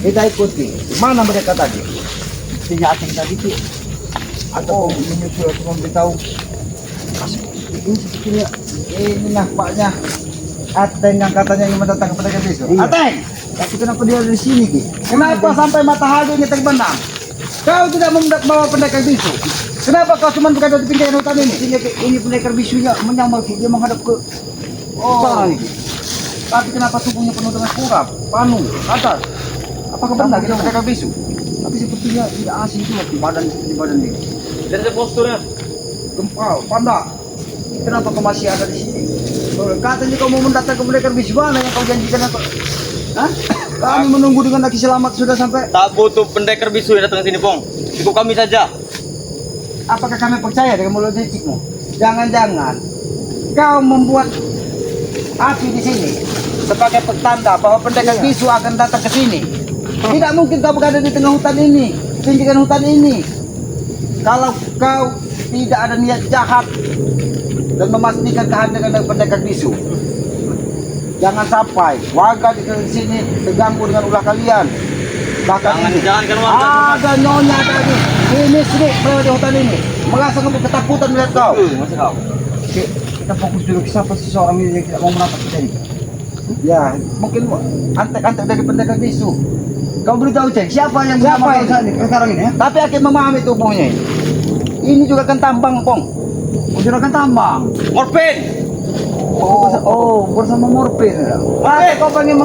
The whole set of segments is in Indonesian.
Kita ikuti. Mana mereka tadi? Tinggal Ateng tadi tuh. Atau menyusul atau memberitahu. Ini sepertinya ini nampaknya Ateng yang katanya ingin datang kepada kita besok. Iya. Ateng, tapi kenapa dia ada di sini, Ki? Kenapa sampai matahari ini terbenam? Kau tidak membawa pendekar bisu. Kenapa kau cuma berada di pinggir hutan ini? Ini pendekar bisunya menyamar, Ki. Dia menghadap ke sana nih. Tapi kenapa tubuhnya penuh dengan kurap, panu, atas? Apakah benar kita pendekar bisu? Tapi sepertinya tidak asing juga di badan ini. Dan posturnya Gempal, panda. Kenapa kau masih ada di sini? Katanya kau mau mendatang ke pendekar bisu, mana yang kau janjikan apa? Hah? Kami menunggu dengan lagi selamat sudah sampai. tak butuh pendekar bisu yang datang ke sini, Pong. Cukup kami saja. Apakah kami percaya dengan mulut licikmu? Jangan-jangan kau membuat api di sini sebagai pertanda bahwa pendekar bisu akan datang ke sini. Tidak mungkin kau berada di tengah hutan ini, pinggiran hutan ini. Kalau kau tidak ada niat jahat dan memastikan kehadiran dari pendekar bisu, jangan sampai warga di sini terganggu dengan ulah kalian. Bahkan Jangan warga. ada nyonya tadi ini sedikit berada di hutan ini merasa ketakutan melihat kau. Masa kau? Oke, kita fokus dulu siapa sih seorang ini yang tidak mau menangkap kita ini. Ya, mungkin antek-antek dari pendekar bisu. Kau beritahu cek siapa yang Siapa bersama kau sekarang ini ya? Tapi akan memahami tubuhnya ini. Ini juga kan tambang, Pong. Juragan tambang. Morpin. Bersama Morpin. Masa kau pengen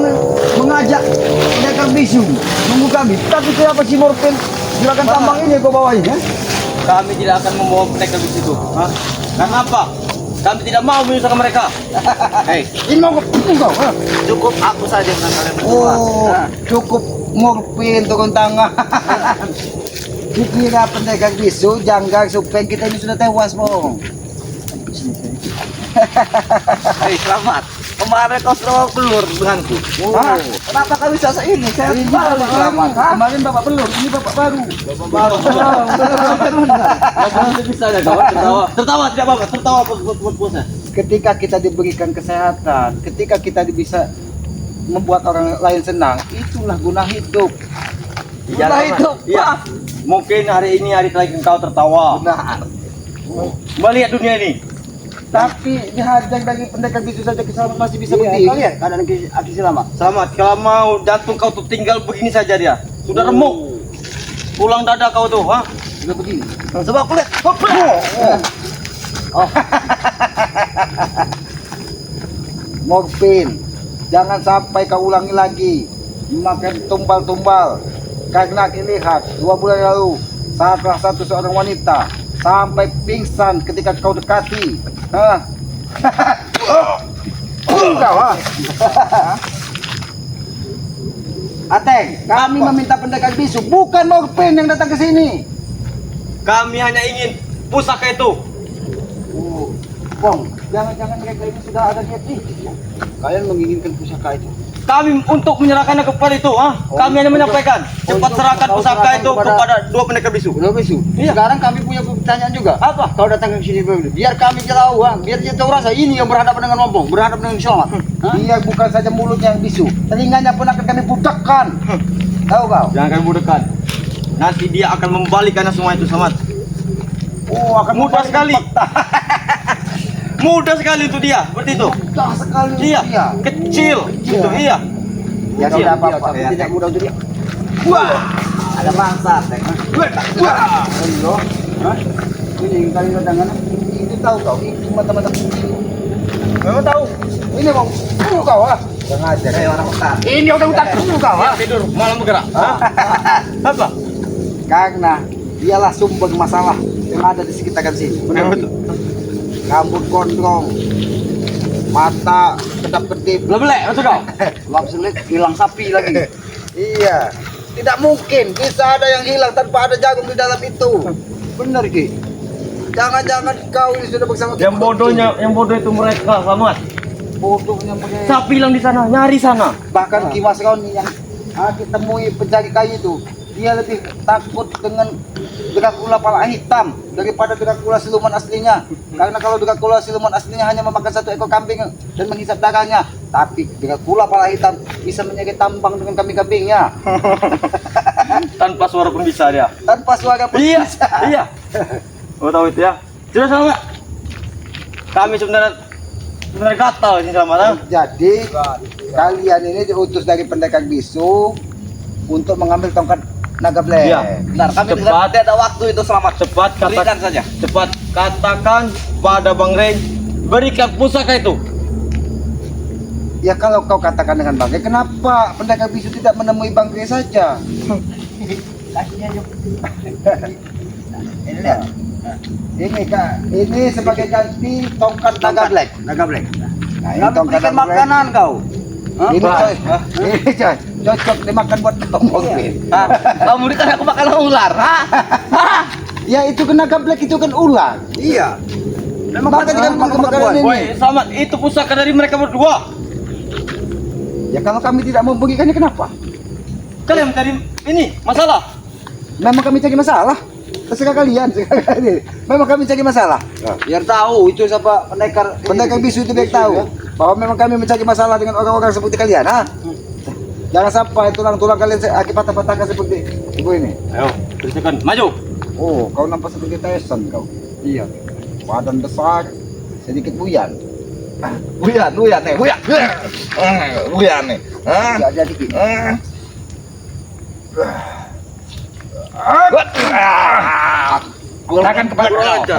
mengajak pendekar bisu nunggu kami. Tapi siapa si Morpin? Juragan tambang ini kau bawain ya? Kami tidak akan membawa pendekar bisu itu. Hah? Karena apa? Kami tidak mau menyusahkan mereka. Hei, Ini mau kau? cukup aku saja dengan kalian berdua. Nah. Cukup Morpin turun tangan. Dikira pendekar bisu, janggal supeng kita ini sudah tewas, Bong. Hei, selamat. Kemarin kau selalu pelur denganku. Hah? Kenapa kau bisa seini? Saya Ini baru bapak selamat. baru. Kemarin bapak belum, ini bapak baru. Baru. Bisa ya kawan tertawa. Tertawa tidak apa-apa. Tertawa bos-bosnya. Ketika kita diberikan kesehatan, ketika kita bisa membuat orang lain senang, itulah guna hidup. Guna hidup. Iya. Mungkin hari ini hari terakhir kau tertawa. Benar. Melihat dunia ini. Tapi dihajar dari pendekar bisu saja kita masih bisa Iya, berdiri. kau lihat keadaan Aki selamat. Selamat. Kalau mau jantung kau tuh tinggal begini saja dia. Sudah remuk. Pulang dada kau tuh, ha? Sudah begini. Coba aku lihat. Oh. Morfin, jangan sampai kau ulangi lagi makan tumbal-tumbal. Karena lihat 2 bulan lalu salah satu seorang wanita sampai pingsan ketika kau dekati. Hah? Kau, ha? Ateng, kami meminta pendekar bisu, bukan Morfin yang datang ke sini. Kami hanya ingin pusaka itu. Bong, jangan-jangan mereka ini sudah ada niat nih. Kalian menginginkan pusaka itu. Kami untuk menyerahkannya kepada itu, ha? Kami hanya menyampaikan cepat serahkan pusaka itu kepada 2 pendekar bisu. Udah bisu. Iya. Sekarang kami punya pertanyaan juga. Apa? Kau datang ke sini dulu. Biar kami tahu, ha? Biar dia tahu rasa ini yang berhadapan dengan Lombong, berhadapan dengan Selamat. Dia bukan saja mulutnya yang bisu, telinganya pun akan kami budakkan. Tahu kau? Jangan kami budekan. Nanti dia akan membalikannya semua itu, Samad. Oh, akan Mudah membalik sekali. fakta. Mudah sekali itu dia, seperti itu. Mudah sekali Iya, dia. kecil. Itu iya. Ya Kecil. tidak apa-apa, Iya, tidak mudah untuk dia. Wah, Ada bangsa, Teng. wah. Ayo. Hah? Ini kali tangan. Itu tahu kau, itu mata-mata kucing. Kau tahu? Ini mau kau, ah. Sengaja kayak orang hutan. Ini udah hutan dulu kau, Ya, ah. tidur, malam bergerak. Apa? Karena dialah sumber masalah yang ada di sekitar sini. Benar betul. Rambut gondrong, mata kedap-kedip, Lebelek, betul kau? lap sulit, hilang sapi lagi. Iya, tidak mungkin bisa ada yang hilang tanpa ada jagung di dalam itu. Benar Ki. Jangan-jangan kau ini sudah bersama Yang bodohnya, yang bodoh itu mereka, Samad. bodohnya mereka. Sapi hilang di sana, nyari sana. Bahkan Ki Mas Roni yang ditemui pencari kayu itu, dia lebih takut dengan Dracula pala hitam daripada Dracula siluman aslinya. Karena kalau Dracula siluman aslinya hanya memakan 1 ekor kambing dan menghisap darahnya. Tapi Dracula pala hitam bisa menyeret tambang dengan kambing-kambingnya. Tanpa suara pun bisa dia. Tanpa suara pun Iya, bisa. iya. Oh tahu itu ya. Sudah sama nggak? Kami sebenarnya gatal ini sama lah. Jadi kalian ini diutus dari pendekar bisu untuk mengambil tongkat naga black. Iya. Benar, kami Cepat. tidak ada waktu itu selamat. Cepat Berikan katakan saja. Cepat katakan pada Bang Ren, berikan pusaka itu. Ya kalau kau katakan dengan Bang Rey, kenapa pendekar bisu tidak menemui Bang Rey saja? Ini lihat. Ini Kak, ini sebagai ganti tongkat naga black. Naga Black. Nah, ini Kami tongkat berikan naga black. makanan kau. Ini Hah? coy, ini coy, cocok dimakan buat tombol. Hah? Kamu berikan aku makan ular. Hah? Hah? Ya itu kan naga black, itu kan ular. Iya. Memang kan makan makanan ini. Woi, selamat, itu pusaka dari mereka berdua. Ya kalau kami tidak mau berikannya kenapa? Kalian mencari ini masalah. Memang kami cari masalah. Terserah kalian, memang kami cari masalah. Biar tahu itu siapa pendekar. Pendekar bisu itu biar tahu bahwa memang kami mencari masalah dengan orang-orang seperti kalian, ha? Jangan sampai tulang-tulang kalian akibat patahkan seperti ibu ini. Ayo, bersihkan, maju. Oh, kau nampak seperti Tyson kau. Iya. Badan besar, sedikit buyan. Buyan nih, buyan. Buyan nih. Hah? Tidak jadi gini. Gunakan kepala kau.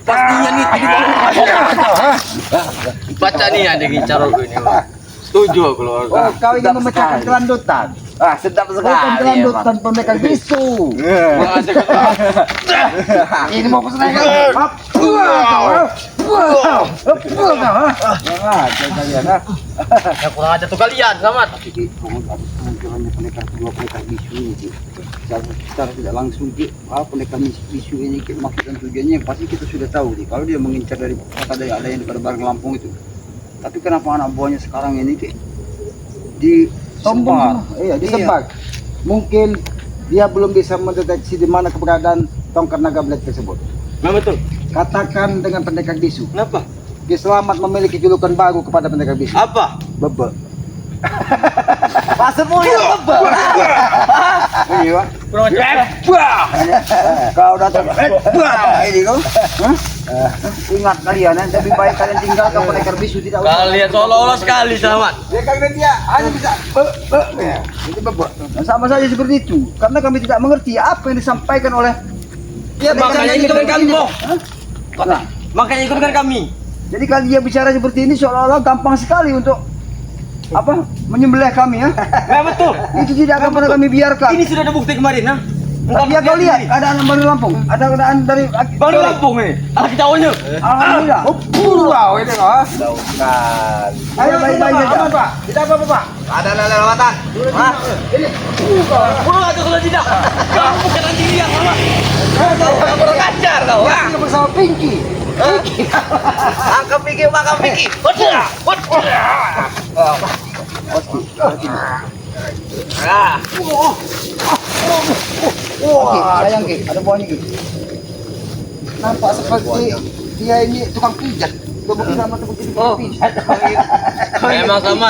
Pastinya nih tadi baca nih ada bicara ini. Setuju aku loh. Oh, kau ingin memecahkan kelandutan. Sedap sekali. Bukan kelandutan pendekar bisu. Ini mau pesan kau. Jangan, kalian, ha? Ya kurang aja tuh kalian, selamat. Kemungkinannya pendekar kedua pendekar bisu ini secara tidak langsung pendekar bisu ini maksud dan tujuannya pasti kita sudah tahu nih. Kalau dia mengincar dari kata ada yang pada barang Lampung itu, tapi kenapa anak buahnya sekarang ini di Sombong. iya disebar. Mungkin dia belum bisa mendeteksi di mana keberadaan tongkat naga black tersebut. Nah betul. Katakan dengan pendekar bisu, Kenapa? Ki Selamat memiliki julukan baru kepada pendekar bisu. Apa? Bebek. Pasal mulia bebek. Iya. Kurang aja. Kau datang. Ini kau. Ingat kalian, lebih baik kalian tinggalkan pendekar bisu tidak usah. Kalian seolah-olah sekali, selamat. Ya karena dia hanya bisa ya. Itu bebek. Sama saja seperti itu. Karena kami tidak mengerti apa yang disampaikan oleh Ya makanya ikutkan kami, Bang. Nah, Makanya ikutkan kami. jadi kalau dia bicara seperti ini seolah-olah gampang sekali untuk apa menyembelih kami ya. Ya betul. Itu tidak akan pernah kami biarkan. Ini sudah ada bukti kemarin, nah. Ya kau lihat ada anak baru Lampung, ada keadaan dari Baru Lampung ini. Anak jauhnya. Alhamdulillah. Wow ini kau. Bukan. Ayo baik-baik saja. Pak. Tidak apa-apa Pak. Ada lewatan. Hah? Ini. Pulang aja kalau tidak. Kamu bukan anjing dia, sama. Kau kurang ajar kau. Hah? Ini bersama Pinky. Angkat pikir, makan pikir. Oke, sayang Ki, ada buahnya Ki. Nampak seperti dia ini tukang pijat. Coba kita sama seperti tukang pijat. Memang sama.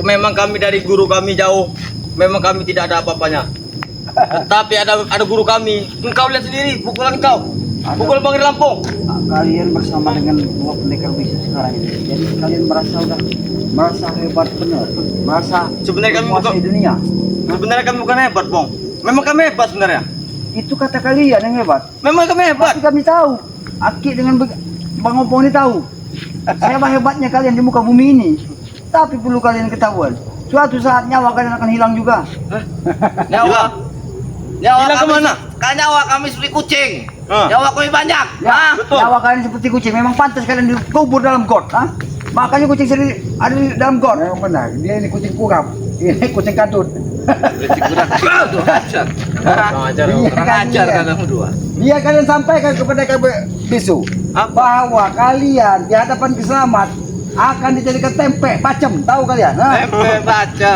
Memang kami dari guru kami jauh. Memang kami tidak ada apa-apanya. Tapi ada guru kami. Engkau lihat sendiri, pukulan engkau. Pukul Bang di Lampung. Kalian bersama dengan dua pendekar bisu sekarang ini. Jadi kalian merasa hebat benar. Merasa Sebenarnya kami menguasai bukan- dunia. Sebenarnya kami bukan hebat, Bang. Memang kami hebat sebenarnya. Itu kata kalian yang hebat. Memang kami hebat. Tapi kami tahu. Aki dengan Bang Opong ini tahu. Hebat-hebatnya kalian di muka bumi ini. Tapi perlu kalian ketahuan. Suatu saat nyawa kalian akan hilang juga. Nyawa. Hilang kemana? Kan nyawa kami seperti kucing. Hah? Nyawa kami banyak. Ya, Hah? betul. nyawa kalian seperti kucing. Memang pantas kalian dikubur dalam got. Ha? Makanya kucing sendiri ada di dalam got. Memang benar. Dia ini kucing kurap. Ini kucing kadut. Ajar. Kurang ajar kalian berdua. Dia kalian sampaikan kepada bisu bahwa kalian di hadapan Ki Selamat akan dijadikan tempe bacem. Tahu kalian? Ha? Tempe baca.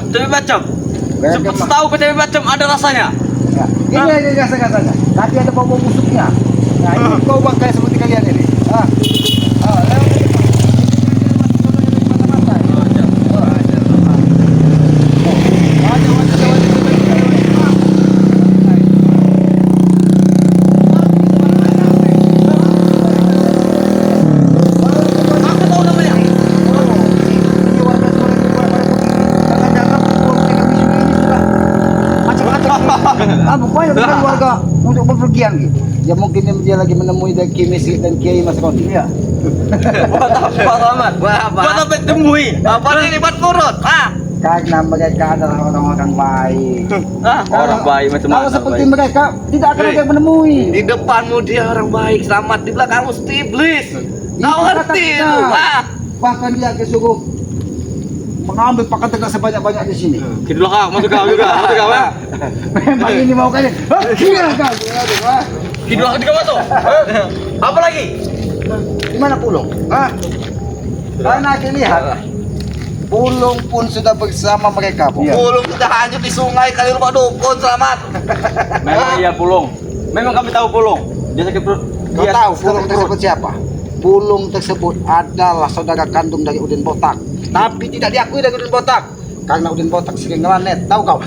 Tapi macam. Setahu ke tempe macam ada rasanya. Ini gasa-gasa. Nanti ada bau busuknya. Nah, ini bau bangkai seperti kalian ini. Lewat ke depan. Pokoknya bukan warga untuk bepergian gitu. Ya mungkin dia lagi menemui dan kimis dan kiai Mas Roni. Iya. Pak Ahmad. Buat apa temui? Apa ini buat nurut? Karena mereka adalah orang-orang baik. Orang baik macam Kalau mana? seperti mereka tidak akan ada yang menemui. Di depanmu dia orang baik, selamat di belakangmu iblis. Kau ngerti itu? Bahkan dia disuruh mengambil pakan tegak sebanyak-banyak di sini. Di belakang, masuk kau juga, masuk kau ya. Memang ini mau kalian. Gila kau. Di belakang juga masuk. Apa lagi? Di mana Pulung? Karena aku lihat Pulung pun sudah bersama mereka, Bu. Pulung sudah hanyut di sungai kali rumah dukun, selamat. Memang iya Pulung. Memang kami tahu Pulung. Dia sakit perut. Kau tahu Pulung tersebut siapa? Pulung tersebut adalah saudara kandung dari Udin Botak. Tapi tidak diakui dari Udin Botak. Karena Udin Botak sering ngelanet, tahu kau?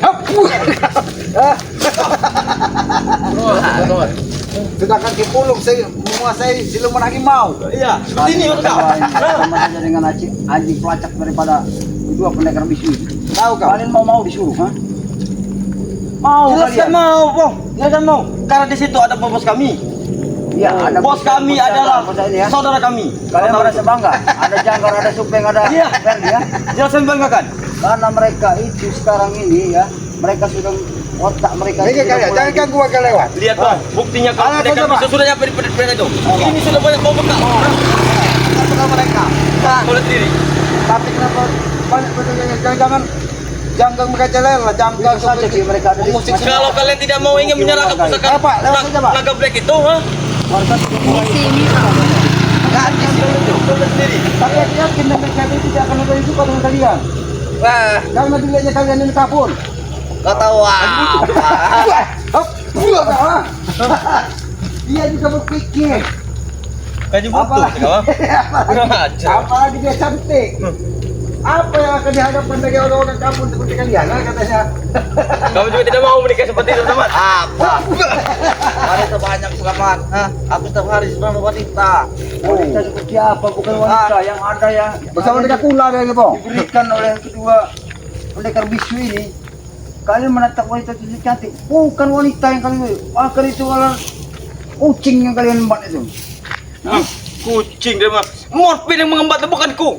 Sedangkan Ki Pulung menguasai siluman harimau. Iya, seperti ini masuk kau. Sama saja dengan anjing pelacak daripada kedua pendekar bisu. Tahu kau? Kalian mau disuruh, ha? Mau Jelaskan kalian? mau, Bang. Jelaskan mau. Karena di situ ada bos kami. Iya, ada Bos kami adalah ini ya. saudara kami. Kalian merasa bangga? Ada Jangkar, ada Supeng, ada Iya. Ferdi ya. Jelaskan banggakan. Karena mereka itu sekarang ini ya, mereka sudah otak mereka. Ini kalian, jangan ganggu warga lewat. Lihat Bang, buktinya kalau Alah, pendekar coba. bisu sudah nyampe di pendekar itu. Ini sudah banyak bau bekal. Kenapa mereka? Kau lihat sendiri. Tapi kenapa banyak betul jangan janggang mereka lah, janggang saja sih mereka ada di musik. Kalau kalian tidak mau ingin menyerahkan pusaka Apa? Lewat saja, Pak. naga black itu, ha? Warga sudah mulai. Nggak di situ. Kau lihat sendiri. Tapi aku yakin mereka itu tidak akan ada suka dengan kalian. Karena dilihatnya kalian ini kabur. Kau tahu apa? Dia juga berpikir. Kaji butuh, kawan. Kurang ajar. Apalagi dia cantik. Apa yang akan dihadapkan dari orang-orang kampung seperti kalian? Katanya. Kamu juga tidak mau menikah seperti itu, teman. Apa? Wanita banyak, selamat. Aku setiap hari sama wanita. Wanita seperti apa? Bukan wanita yang ada yang bersama dengan kula dari Bang. Diberikan oleh kedua pendekar bisu ini. Kalian menatap wanita itu cantik. Bukan wanita yang kalian akan itu malah kucing yang kalian embat itu. Kucing dia mah. Morfin yang mengembat bukanku.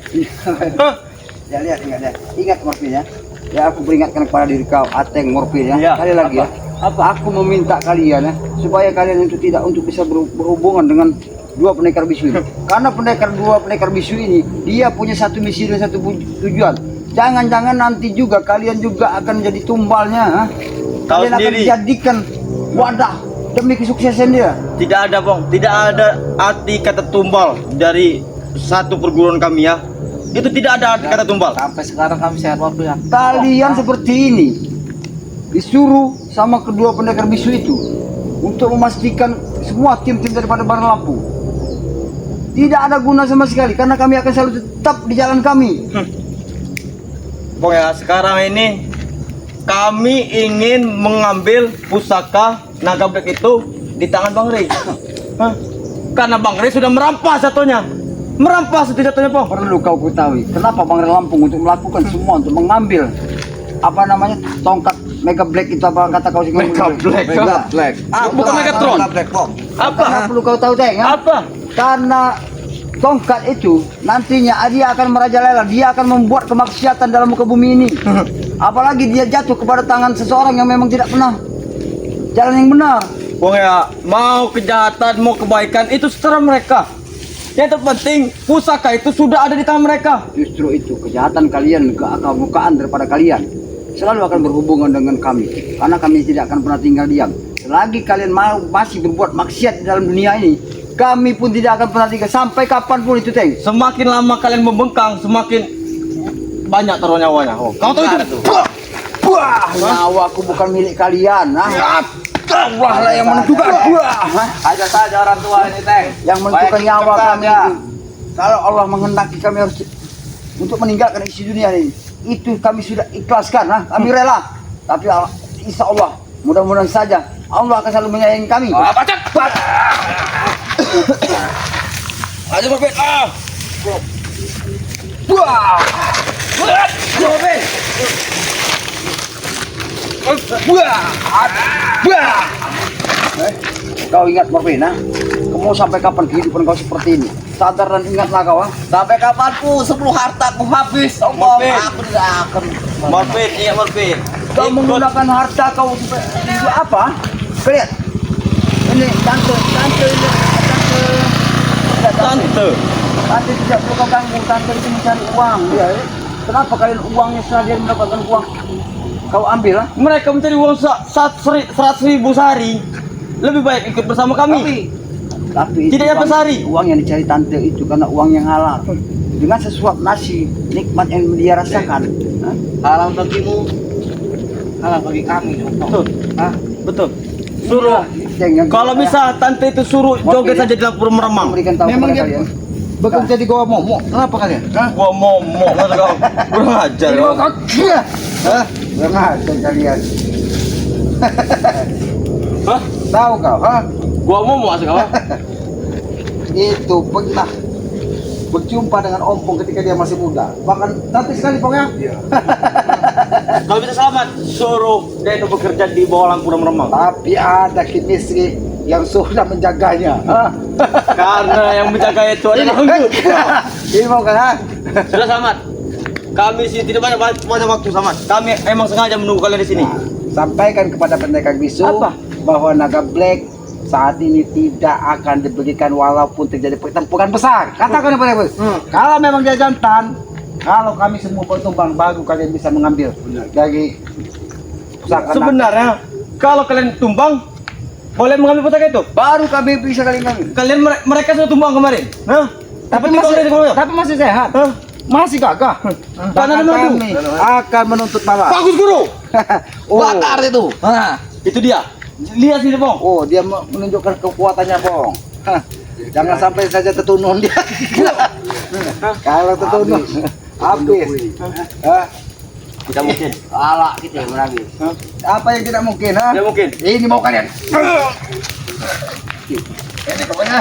Hah? Ya lihat, ingat Morfin ya. Ya aku peringatkan kepada diri kau, Ateng Morfin ya. Iya. Sekali lagi ya. Aku meminta kalian ya supaya kalian itu tidak untuk bisa berhubungan dengan dua pendekar bisu ini. Karena dua pendekar bisu ini dia punya satu misi dan satu tujuan. Jangan-jangan nanti juga kalian juga akan jadi tumbalnya. Ha? Tahu Kalian akan sendiri. dijadikan wadah demi kesuksesan dia. Tidak ada, Bang. Tidak ada arti kata tumbal dari satu perguruan kami ya. Itu tidak ada arti kata tumbal. Sampai sekarang kami sehat waktu ya. Kalian seperti ini disuruh sama kedua pendekar bisu itu untuk memastikan semua tim-tim daripada Barang Lampu. Tidak ada guna sama sekali karena kami akan selalu tetap di jalan kami. Bang ya, sekarang ini kami ingin mengambil pusaka naga black itu di tangan Bang Rey. Hah? Karena Bang Rey sudah merampas satunya. Merampas satu-satunya, Bang. Perlu kau ketahui kenapa Bang Lampung untuk melakukan semua untuk mengambil apa namanya tongkat Mega Black itu apa kata kau sih? Mega Black. Black. Bukan Megatron. Black Bomb. Apa? Perlu kau tahu Teng ya? Apa? Karena tongkat itu nantinya dia akan merajalela, dia akan membuat kemaksiatan dalam muka bumi ini. Apalagi dia jatuh kepada tangan seseorang yang memang tidak pernah jalan yang benar. Bang ya, mau kejahatan, mau kebaikan itu seterah mereka. Yang terpenting pusaka itu sudah ada di tangan mereka. Justru itu kejahatan kalian, kemukaan daripada kalian selalu akan berhubungan dengan kami. Karena kami tidak akan pernah tinggal diam. Selagi kalian masih berbuat maksiat di dalam dunia ini, kami pun tidak akan pernah tinggal sampai kapanpun itu Teng. Semakin lama kalian membengkang, semakin banyak taruh nyawanya. Oh, kau tahu itu? Wah, nyawaku bukan milik kalian. Allah lah yang menentukan. Ajar saja orang tua ini, Teng. Yang menentukan Baik, nyawa cepat kami ya. itu. Kalau Allah menghendaki kami harus untuk meninggalkan isi dunia ini, itu kami sudah ikhlaskan, kami rela. Tapi insya Allah, mudah-mudahan saja Allah akan selalu menyayangi kami. Apa cepat? Ayo Marvin. Wah, Marvin. Kau ingat Marvin, kamu sampai kapan kehidupan kau seperti ini? Sadar dan ingatlah kau, Sampai kapanku sebelum hartaku habis, Allah, Marvin. aku tidak akan. Marvin, ingat Marvin. Kau menggunakan harta kau untuk apa? Lihat, ini tante ini, Tante. tante tidak perlu kau ganggu, tante itu mencari uang. Ya, kenapa kalian uangnya setelah dia mendapatkan uang, kau ambil lah? Mereka mencari uang 100.000 sehari. Lebih baik ikut bersama kami. Tapi itu Tidak dapat sehari. uang yang dicari tante itu karena uang yang halal. Dengan sesuap nasi, nikmat yang dia rasakan. Halal bagimu, halal bagi kami. Betul. Betul. Iya, Suruh. Kalau bisa tante itu suruh joget saja di dapur meremang. memberikan tahu Memang kepada dia kalian. bekerja di Goa Momo. Kenapa kalian? Gua momo kata kau. Kurang ajar kau. Kurang ajar kalian. Hah? Tahu kau, Gua momo asal kau. Itu pernah berjumpa dengan ompong ketika dia masih muda. Bahkan cantik sekali pokoknya. Kalau bisa selamat, suruh dia itu bekerja di bawah lampu meremang. Tapi ada Kimisri yang sudah menjaganya. Karena yang menjaga itu adalah Henggut. Ini mau kan? Sudah selamat. Kami sih tidak banyak waktu selamat. Kami emang sengaja menunggu kalian di sini. Sampaikan kepada pendekar bisu Apa? bahwa naga black saat ini tidak akan diberikan walaupun terjadi pertempuran besar. Katakan kepada mereka, kalau memang dia jantan, kalau kami semua bertumbang baru kalian bisa mengambil dari pusaka naga. Sebenarnya kalau kalian tumbang boleh mengambil pusaka itu. Baru kami bisa kalian ambil. Kalian mereka sudah tumbang kemarin. Hah? Tapi masih sehat. Hah? Masih gagah. Karena Bahkan ada kami akan menuntut balas. Bagus guru. Bakar itu. Itu dia. Lihat sini Bong. Oh, dia menunjukkan kekuatannya, Bong. Jangan sampai saja tertunun dia. Kalau tertunun, habis. Tidak mungkin. Ala kita yang habis. Apa yang tidak mungkin, Tidak mungkin. Ini mau kalian. Ini pokoknya.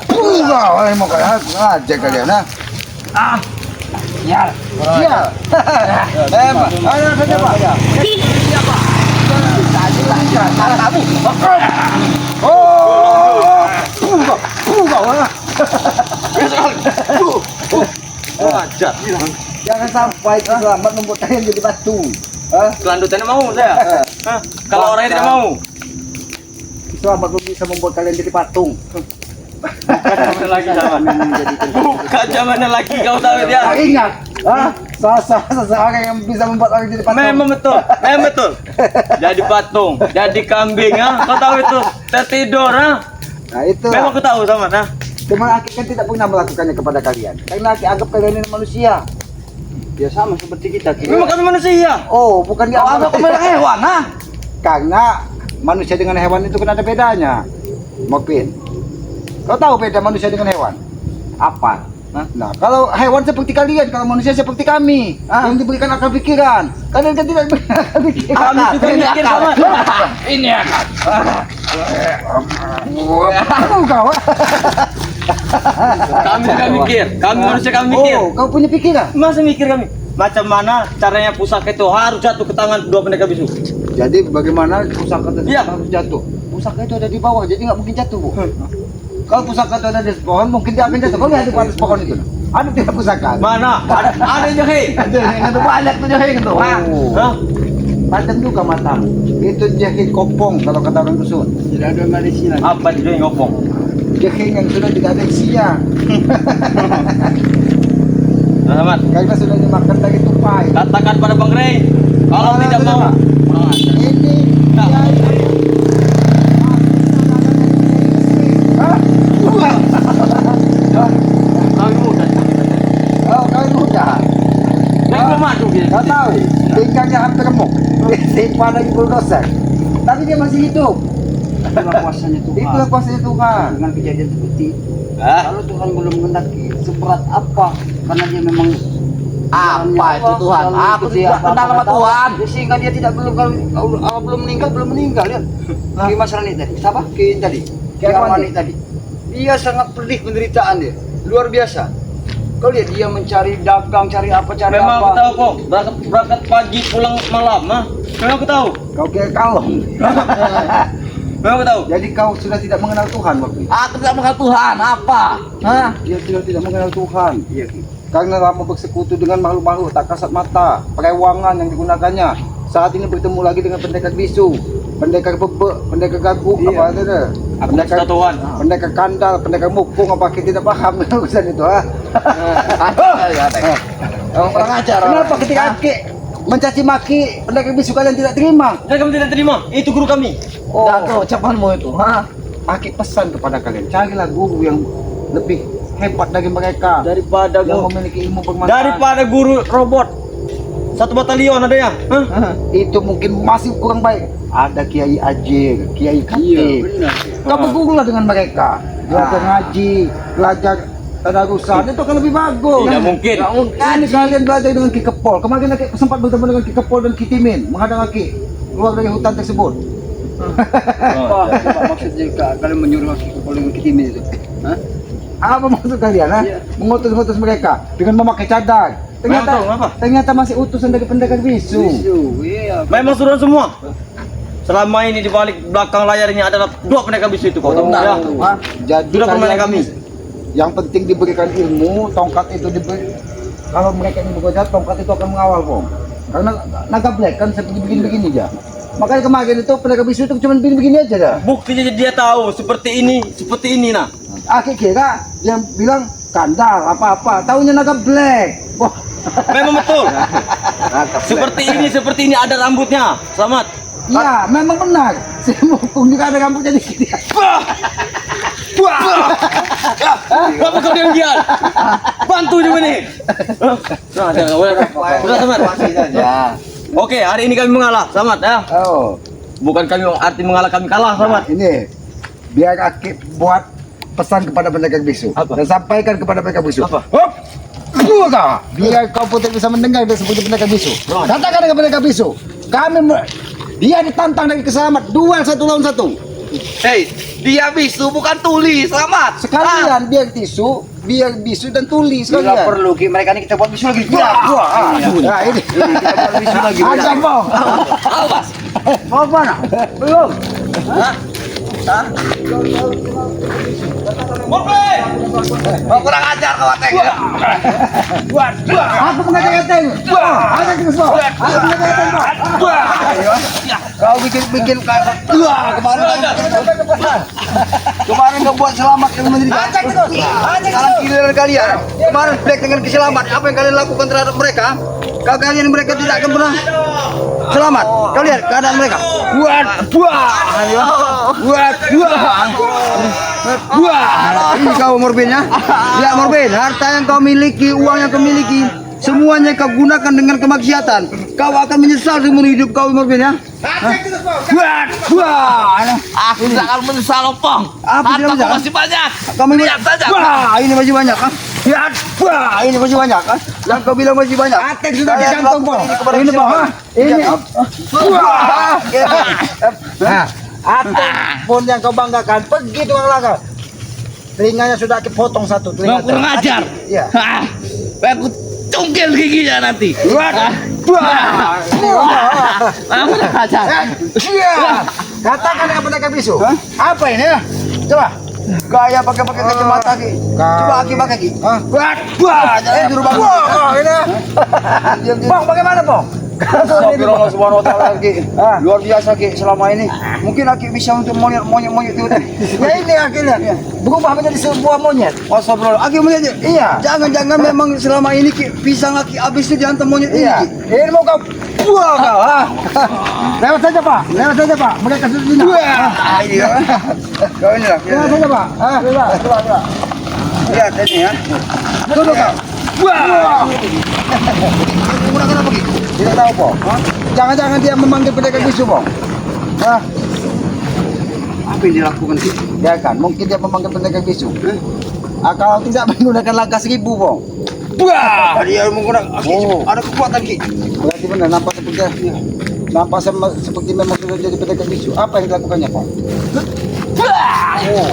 Ini mau kalian. Aja kalian, Sial. Sial. Ayo saja, Pak. Siapa? Kamu. Oh. Ajar. Jangan sampai terlambat membuat kalian jadi batu. Kelanjutannya mau saya. Hah? Kalau orangnya tidak mau. Selamat bisa membuat kalian jadi patung. Bukan lagi zaman. Bukan zamannya lagi kau tahu dia. Kau ingat, seseorang yang bisa membuat orang jadi patung. Memang betul, memang betul. Jadi patung, jadi kambing, kau tahu itu tertidur, Nah itu. Memang aku tahu sama, Cuman Aki kan tidak pernah melakukannya kepada kalian. Karena Aki anggap kalian ini manusia. Ya sama seperti kita. Memang kami manusia. Oh, bukan dia Anggap kami hewan, Karena manusia dengan hewan itu kan ada bedanya. Mopin. Kau tahu beda manusia dengan hewan? Apa? Nah, kalau hewan seperti kalian, kalau manusia seperti kami, yang diberikan akal pikiran. Kalian kan tidak diberikan akal pikiran. Kami juga mikir sama. Ini akal. Kau. Kami juga mikir, kami manusia kami mikir. Oh, kau punya pikiran. Masa mikir kami? Macam mana caranya pusaka itu harus jatuh ke tangan dua pendekar bisu? Jadi bagaimana pusaka itu Iya. harus jatuh? Pusaka itu ada di bawah, jadi nggak mungkin jatuh, Bu. Kalau pusaka itu ada di pohon, mungkin dia akan jatuh. Kau lihat di atas pohon itu. Ada tidak pusaka? Mana? Ada jahe. Ada yang itu banyak tuh jahe itu. Hah? Tajam juga matamu. Itu jahe kopong kalau kata orang dusun. Tidak ada manusia. Apa itu yang ngopong? Jahe yang sudah tidak ada isinya. Selamat. Karena sudah dimakan dari tupai. Katakan pada Bang Rey, kalau Mana tidak sudah, mau, Pak? kurang ajar. Ini Nah. jahe. Kami muda. Oh, kau muda. Yang belum maju gitu. Kau tahu, gemuk. Ditimpa lagi bulldozer. Tapi dia masih hidup. Itulah kuasanya Tuhan. Itulah kuasanya Tuhan. Dengan kejadian seperti itu. Ah. Kalau Tuhan belum menghendaki seberat apa, karena dia memang Apa itu Tuhan? Aku tidak kenal sama Tuhan. Sehingga dia tidak belum meninggal lihat. Ki Mas Rani tadi, siapa? Ki tadi. Ki Armani tadi. Dia sangat pedih penderitaan dia. Luar biasa. Kau lihat dia mencari dagang, cari apa, cari Memang apa. aku tahu kok, berangkat pagi pulang malam, mah. Memang aku tahu. Kau kira kalong. Memang aku tahu. Jadi kau sudah tidak mengenal Tuhan waktu itu. Aku tidak mengenal Tuhan. Apa? Hah? Dia sudah tidak mengenal Tuhan. Iya, Ki. Karena lama bersekutu dengan makhluk-makhluk tak kasat mata, pakai wangan yang digunakannya. Saat ini bertemu lagi dengan pendekar bisu, pendekar bebek, pendekar gaguk, Iya. apa itu dah? Aku sudah Tuhan. Pendekar kandal, pendekar mukung, apa kita tidak paham urusan itu, ha? Kurang ajar. Kenapa ketika Aki mencaci maki pendekar bisu kalian tidak terima? Dan kamu tidak terima, itu guru kami. Dan ucapanmu itu, ha? Aki pesan kepada kalian, carilah guru yang lebih hebat dari mereka, Daripada yang guru, memiliki ilmu bermanfaat. daripada guru robot. Satu batalion ada ya? Hah? Itu mungkin masih kurang baik. Ada Kiai Ajir, Kiai Iya, Khatib. benar. Kau bergurulah dengan mereka, belajar ngaji, belajar tadarusan, itu akan lebih bagus. Tidak mungkin. Ini kalian belajar dengan Ki Kepol. Kemarin Aki sempat bertemu dengan Ki Kepol dan Ki Timin, menghadang Aki keluar dari hutan tersebut. Apa maksudnya kalian menyuruh Ki Kepol dengan Ki Timin itu? Hah? Apa maksud kalian? Ha? Iya. Mengutus-ngutus mereka dengan memakai cadar. Memang tahu, apa? Ternyata masih utusan dari pendekar bisu. Iya. Memang sudah semua. Selama ini di balik belakang layarnya adalah dua pendekar bisu itu kau tahu ya? Ha? Jadi Sudah permainan kami. Yang penting diberikan ilmu, tongkat itu diberi. Kalau mereka ini bekerja, tongkat itu akan mengawal, Pom. Karena naga black kan seperti begini-begini aja. Makanya kemarin itu pendekar bisu itu cuma begini-begini aja dah. Buktinya dia tahu seperti ini nah. Akhir kira dia bilang kandal apa-apa, tahunya naga black. Wah, Memang betul. Seperti ini ada rambutnya. Selamat. iya memang benar. Si Mukung juga ada rambutnya di sini. Kenapa kau diam-diam? Bantu juga nih. Nah, sudah Selamat. Oke, hari ini kami mengalah, Selamat ya. Oh, Bukan kami arti mengalah, kami kalah, Selamat. ini biar Aki buat pesan kepada pendekar bisu Apa? dan sampaikan kepada pendekar bisu. Apa? Hop! Buka! Biar kau pun bisa mendengar dari sebuah pendekar bisu. Katakan dengan pendekar bisu, dia ditantang dari keselamat duel 1 lawan 1. Hei, dia bisu bukan tuli. Selamat. Sekalian biar bisu dan tuli Bila sekalian. perlu Ki, mereka ini kita buat bisu lagi. Nah, ini. Kita buat bisu lagi. Ajak, Bang. Awas. Mau mana? Belum. Oh, kurang ajar kau Ateng. Aku pendekar keteng. Ada kita semua. Aku pendekar keteng, Pak. Kau bikin kayak kemarin kau buat selamat yang menjadi sekarang giliran kalian. Kemarin black dengan keselamat, apa yang kalian lakukan terhadap mereka? Kalian mereka tidak akan pernah selamat. Kau lihat keadaan mereka. Buat ini kau Morbin ya. Lihat Morbin, harta yang kau miliki, uang yang kau miliki, semuanya kau gunakan dengan kemaksiatan. Kau akan menyesal seumur hidup kau Morbin ya. Aku tidak akan menyesal, Opong. Apa tidak Hartaku menyesal? masih banyak. Kamu Lihat saja. Wah, ini masih banyak kan? Lihat, wah, ini masih banyak kan? Yang kau bilang masih banyak. Atek sudah Kalian digantung, lakukan Bang. ini kepada Ini, Bang. siapa? Ini. Wah, Nah, Atek pun yang kau banggakan pergi tukang laga. Telinganya sudah Aki potong satu telinga. Bang, kurang ajar. Iya. Hah, aku cungkil giginya nanti. Aku kurang ajar. Iya. Katakan dengan pendekar bisu. Apa ini? Coba. gaya pakai kacamata Ki. Coba Aki pakai Ki. Wah, jangan di rumah. Wah, ini. Bang, bagaimana, Bang? Astagfirullah subhanahu wa ta'ala Ki. Luar biasa Ki selama ini. Mungkin Aki bisa untuk monyet itu tadi. Ya ini akhirnya berubah menjadi sebuah monyet. Astagfirullah. Aki monyet. Iya. Jangan memang selama ini Ki pisang Aki habis itu dihantam monyet ini Iya. Ki. Ini mau kau buah kau. Lewat saja, Pak. Lewat saja, Pak. Mereka sudah dina. Ini ya. Kau ini lah. Lewat saja, Pak. Coba. Lihat ini ya. Tunggu kau. Wah. Menggunakan apa Ki? Tidak tahu, Pak. Jangan-jangan dia memanggil pedagang bisu, Bang. Hah? Apa yang dilakukan sih? Ya kan, mungkin dia memanggil pedagang bisu. Kalau tidak menggunakan langkah 1000, Bang. Wah, dia menggunakan Oh. ada kekuatan Ki. Berarti benar nampak seperti nampak seperti memang sudah jadi pedagang bisu. Apa yang dilakukannya, Bang? Oh.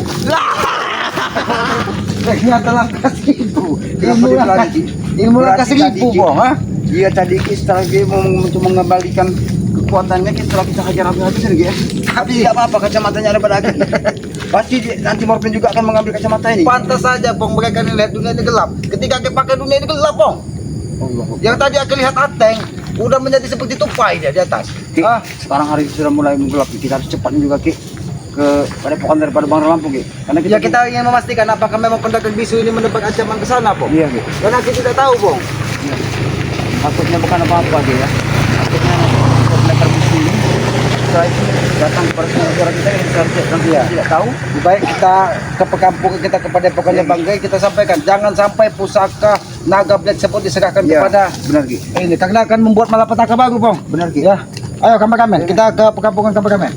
Ternyata langkah 1000. Kenapa dia berani, Ki? Ilmu langkah Berarti tadi, 1000, Ki, Bang. Hah? Dia tadi Ki, setelah dia mau untuk mengembalikan kekuatannya Ki, setelah kita hajar habis-habisan Ki ya. Tapi tidak apa-apa, kacamatanya ada pada Ki. Pasti nanti Morfin juga akan mengambil kacamata ini. Pantas saja, Bang, mereka lihat dunia ini gelap. Ketika kita pakai dunia ini gelap, Bang. Allah. Yang tadi aku lihat Ateng, udah menjadi seperti tupai dia di atas. Ki, Ah, sekarang hari sudah mulai menggelap Ki. Kita harus cepat juga Ki ke padepokan daripada Bang Lampung Ki. Karena ya kita ingin memastikan apakah memang pedagang bisu ini mendapat ancaman ke sana, Bang. Iya Ki. Karena kita tidak tahu, Bang. Takutnya bukan apa-apa Ki ya. Takutnya pendekar besi ini setelah itu datang kepada saudara kita yang seharusnya Iya. tidak tahu. Lebih baik kita ke perkampungan kita kepada pokoknya Bang Gay, kita sampaikan jangan sampai pusaka naga black sebut diserahkan Iya, kepada benar Ki. ini karena akan membuat malapetaka baru, Bang. Benar Ki. Ya. Ayo kameramen, kita ke perkampungan kameramen.